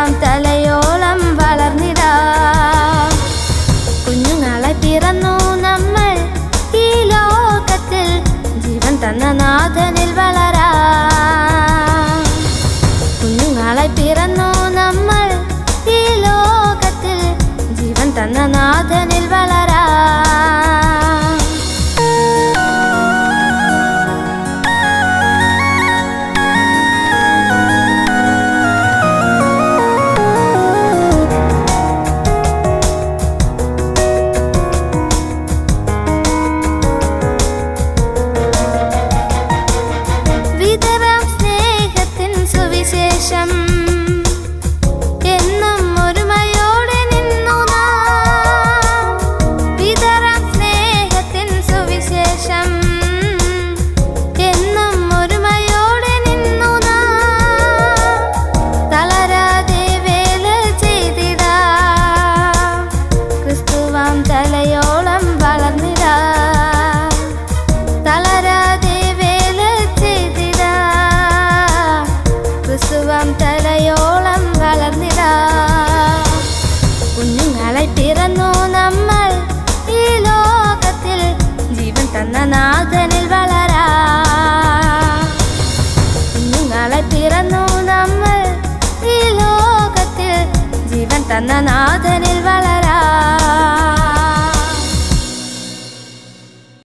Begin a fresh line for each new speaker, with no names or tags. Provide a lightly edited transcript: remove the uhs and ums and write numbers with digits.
ക്രിസ്തുവാം തലയോളം വളർന്നിടാം. കുഞ്ഞുങ്ങളെ പിറന്നു നമ്മൾ ഈ ലോകത്തിൽ, ജീവൻ തന്ന നാഥനിൽ വളരാം. കുഞ്ഞുങ്ങളെ പിറന്നു നമ്മൾ ഈ ലോകത്തിൽ, ജീവൻ തന്ന നാഥനിൽ വളരാം. സുവിശേഷം എന്നും ഒരുമയോടെ നിന്നു നാം. വിതറാം സ്നേഹത്തിൻ സുവിശേഷം എന്നും ഒരുമയോടെ നിന്നു നാം. തളരാതെ വേല ചെയ്തിടാം, ക്രിസ്തുവാം തലയോളം വളർന്നിടാം. തളരാതെ വേല ചെയ്തിടാം, ക്രിസ്തുവാം തലയോളം വളർന്നിടാം. കുഞ്ഞുങ്ങളെ പിറന്നു നമ്മൾ ഈ ലോകത്തിൽ, ജീവൻ തന്ന നാഥനിൽ വളരാം. കുഞ്ഞുങ്ങളെ പിറന്നു നമ്മൾ ഈ ലോകത്തിൽ, ജീവൻ തന്ന നാഥനിൽ വളരാം.